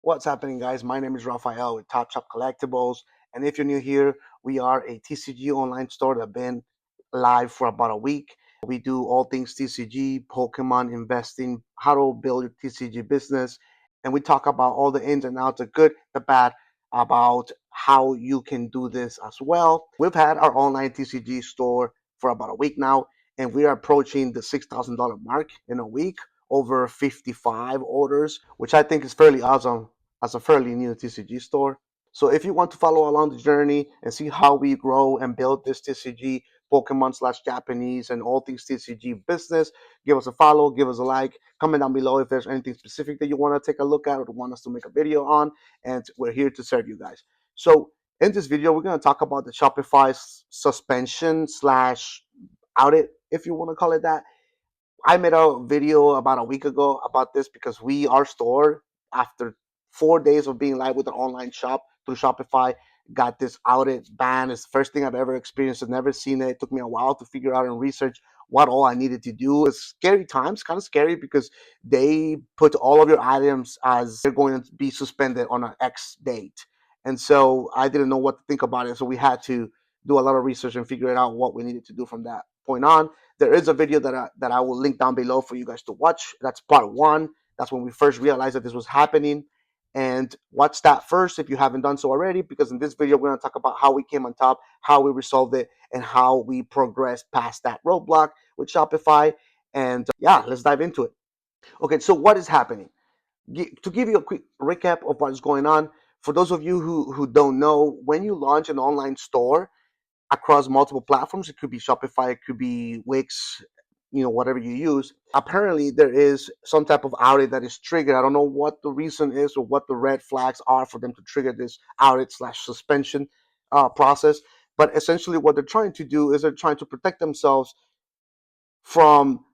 What's happening, guys? My name is Rafael with Top Shop Collectibles. And if you're new here, we are a TCG online store that's been live for about a week. We do all things TCG, Pokemon, investing, how to build your TCG business. And we talk about all the ins and outs, the good, the bad, about how you can do this as well. We've had our online TCG store for about a week now, and we are approaching the $6,000 mark in a week, over 55 orders, which I think is fairly awesome as a fairly new TCG store. So if you want to follow along the journey and see how we grow and build this TCG Pokemon slash Japanese and all things TCG business, give us a follow, give us a like, comment down below if there's anything specific that you want to take a look at or want us to make a video on, and we're here to serve you guys. So in this video, we're going to talk about the Shopify suspension slash audit, if you want to call it that. I made a video about a week ago about this because our store, after 4 days of being live with an online shop through Shopify, got this audit ban. It's the first thing I've ever experienced. I've never seen it. It took me a while to figure out and research what all I needed to do. It's scary times, kind of scary because they put all of your items as they're going to be suspended on an X date. And so I didn't know what to think about it. So we had to do a lot of research and figure it out what we needed to do from that point on. There is a video that I will link down below for you guys to watch. That's part one. That's when we first realized that this was happening. And watch that first if you haven't done so already, because in this video, we're going to talk about how we came on top, how we resolved it, and how we progressed past that roadblock with Shopify. And yeah, let's dive into it. Okay, so what is happening? To give you a quick recap of what's going on, for those of you who don't know, when you launch an online store across multiple platforms, it could be Shopify, it could be Wix, whatever you use. Apparently, there is some type of audit that is triggered. I don't know what the reason is or what the red flags are for them to trigger this audit slash suspension process. But essentially, what they're trying to do is they're trying to protect themselves from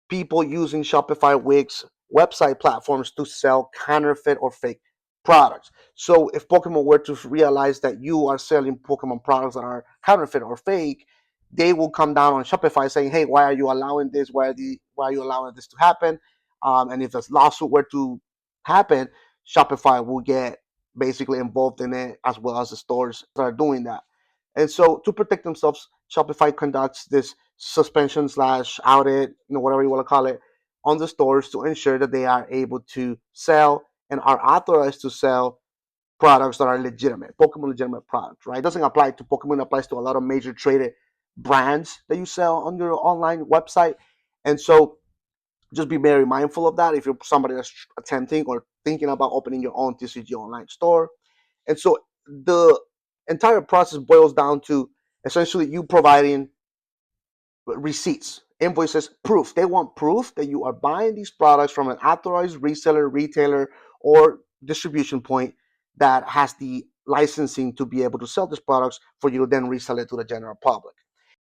people using Shopify, Wix, website platforms to sell counterfeit or fake products. So if Pokemon were to realize that you are selling Pokemon products that are counterfeit or fake, they will come down on Shopify saying, "Hey, why are you allowing this? Why are you allowing this to happen?" And if this lawsuit were to happen, Shopify will get basically involved in it, as well as the stores that are doing that. And so to protect themselves, Shopify conducts this suspension slash audit, whatever you want to call it, on the stores to ensure that they are able to sell and are authorized to sell products that are legitimate, Pokemon legitimate products, right? It doesn't apply to Pokemon, it applies to a lot of major traded brands that you sell on your online website. And so just be very mindful of that if you're somebody that's attempting or thinking about opening your own TCG online store. And so the entire process boils down to essentially you providing receipts, invoices, proof. They want proof that you are buying these products from an authorized reseller, retailer, or distribution point that has the licensing to be able to sell these products for you to then resell it to the general public.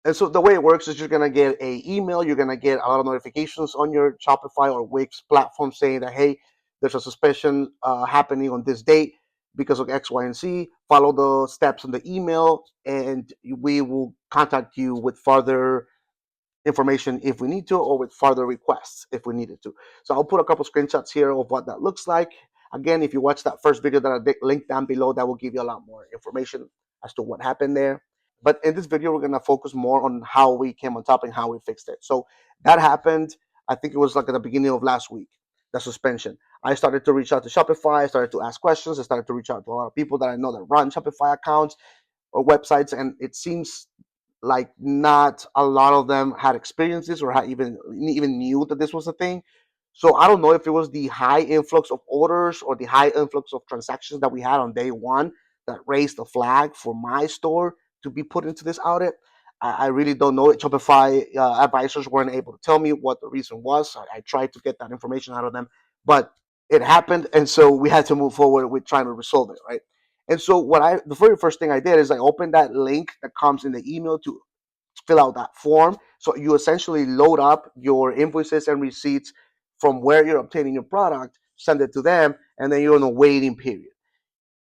And so the way it works is you're gonna get a email, you're gonna get a lot of notifications on your Shopify or Wix platform saying that, hey, there's a suspension happening on this date because of X, Y, and Z. Follow the steps in the email, and we will contact you with further information if we need to, or with further requests if we needed to. So I'll put a couple screenshots here of what that looks like. Again, if you watch that first video that I linked down below, that will give you a lot more information as to what happened there. But in this video, we're going to focus more on how we came on top and how we fixed it. So that happened, I think it was like at the beginning of last week, the suspension. I started to reach out to Shopify. I started to ask questions. I started to reach out to a lot of people that I know that run Shopify accounts or websites. And it seems like not a lot of them had experienced this or had even knew that this was a thing. So I don't know if it was the high influx of orders or the high influx of transactions that we had on day one that raised the flag for my store to be put into this audit. I really don't know. Shopify advisors weren't able to tell me what the reason was. I tried to get that information out of them, but it happened, and so we had to move forward with trying to resolve it, right? And so the very first thing I did is I opened that link that comes in the email to fill out that form. So you essentially load up your invoices and receipts from where you're obtaining your product, send it to them, and then you're in a waiting period.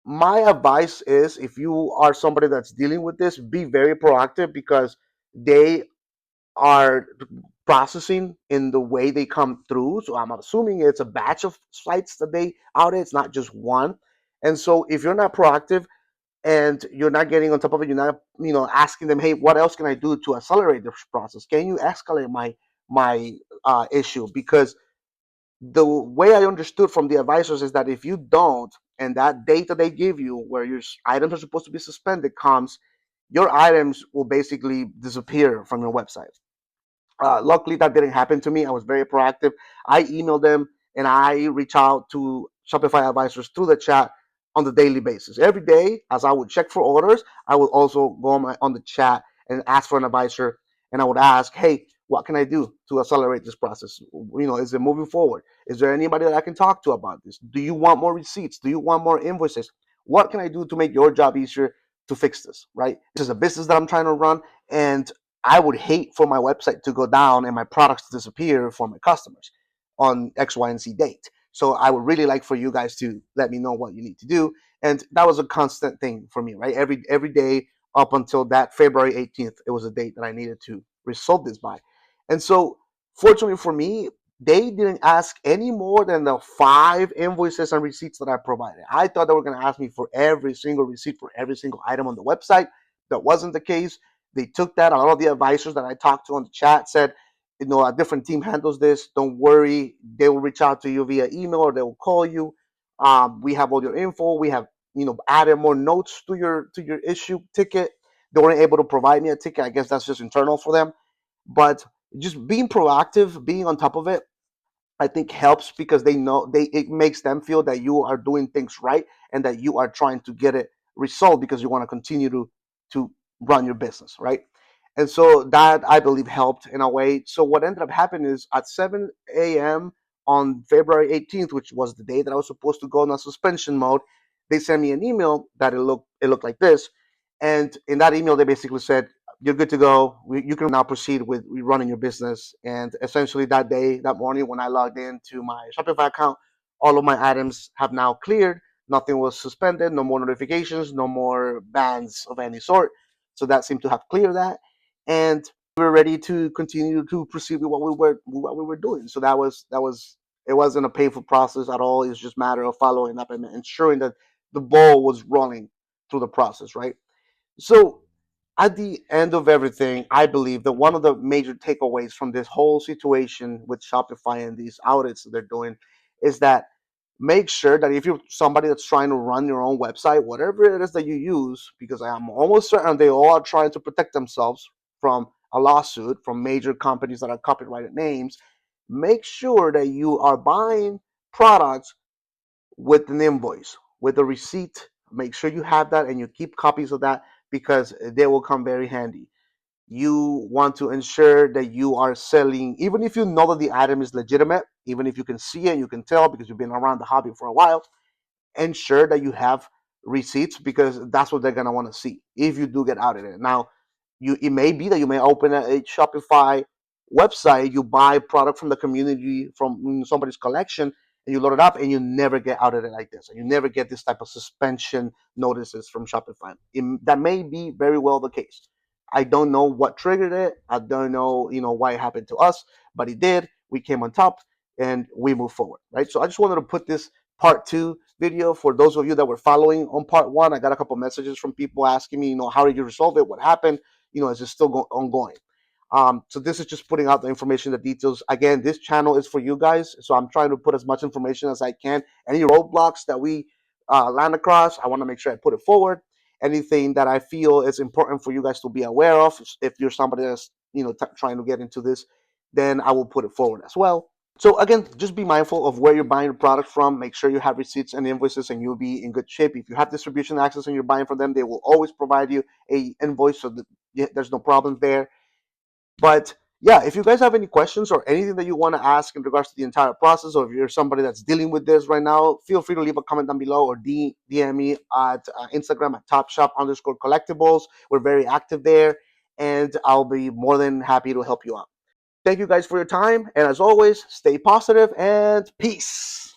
My advice is, if you are somebody that's dealing with this, be very proactive, because they are processing in the way they come through. So I'm assuming it's a batch of sites that they audit. It's not just one. And so if you're not proactive and you're not getting on top of it, you're not, asking them, hey, what else can I do to accelerate this process? Can you escalate my issue? Because the way I understood from the advisors is that if you don't, and that data they give you where your items are supposed to be suspended comes, your items will basically disappear from your website. Luckily, that didn't happen to me. I was very proactive. I emailed them and I reach out to Shopify advisors through the chat on the daily basis. Every day, as I would check for orders, I would also go on the chat and ask for an advisor. And I would ask, hey, what can I do to accelerate this process? Is it moving forward? Is there anybody that I can talk to about this? Do you want more receipts? Do you want more invoices? What can I do to make your job easier to fix this, right? This is a business that I'm trying to run, and I would hate for my website to go down and my products to disappear for my customers on X, Y, and Z date. So I would really like for you guys to let me know what you need to do. And that was a constant thing for me, right? Every day up until that February 18th, it was a date that I needed to resolve this by. And so fortunately for me, they didn't ask any more than the 5 invoices and receipts that I provided. I thought they were going to ask me for every single receipt for every single item on the website. That wasn't the case. They took that. A lot of the advisors that I talked to on the chat said, a different team handles this. Don't worry. They will reach out to you via email or they will call you. We have all your info. We have, added more notes to your issue ticket. They weren't able to provide me a ticket. I guess that's just internal for them. But just being proactive, being on top of it, I think helps because they know it makes them feel that you are doing things right and that you are trying to get it resolved because you want to continue to run your business, right? And so that I believe helped in a way. So what ended up happening is at 7 a.m. on February 18th, which was the day that I was supposed to go in a suspension mode, they sent me an email that it looked like this. And in that email, they basically said, you're good to go. You can now proceed with running your business. And essentially that morning when I logged into my Shopify account, all of my items have now cleared. Nothing was suspended, no more notifications, no more bans of any sort. So that seemed to have cleared that. And we were ready to continue to proceed with what we were doing. So it wasn't a painful process at all. It was just a matter of following up and ensuring that the ball was rolling through the process, right? So at the end of everything, I believe that one of the major takeaways from this whole situation with Shopify and these audits that they're doing is that make sure that if you're somebody that's trying to run your own website, whatever it is that you use, because I am almost certain they all are trying to protect themselves from a lawsuit from major companies that are copyrighted names, make sure that you are buying products with an invoice, with a receipt. Make sure you have that and you keep copies of that because they will come very handy. You want to ensure that you are selling, even if you know that the item is legitimate, even if you can see it, you can tell because you've been around the hobby for a while, ensure that you have receipts because that's what they're going to want to see if you do get out of it. Now, it may be that you may open a Shopify website, you buy product from the community from somebody's collection, and you load it up, and you never get out of it like this, and you never get this type of suspension notices from Shopify. That may be very well the case. I don't know what triggered it. I don't know, why it happened to us, but it did. We came on top, and we moved forward, right? So I just wanted to put this part 2 video for those of you that were following on part 1. I got a couple messages from people asking me, how did you resolve it? What happened? Is it still ongoing? So this is just putting out the information, the details. Again, this channel is for you guys, so I'm trying to put as much information as I can. Any roadblocks that we land across, I want to make sure I put it forward. Anything that I feel is important for you guys to be aware of, if you're somebody that's trying to get into this, then I will put it forward as well. So again, just be mindful of where you're buying your product from. Make sure you have receipts and invoices, and you'll be in good shape. If you have distribution access and you're buying from them, they will always provide you a invoice, so that there's no problem there. But yeah, if you guys have any questions or anything that you want to ask in regards to the entire process, or if you're somebody that's dealing with this right now, feel free to leave a comment down below or DM me at Instagram at topshop_collectibles. We're very active there, and I'll be more than happy to help you out. Thank you guys for your time, and as always, stay positive and peace.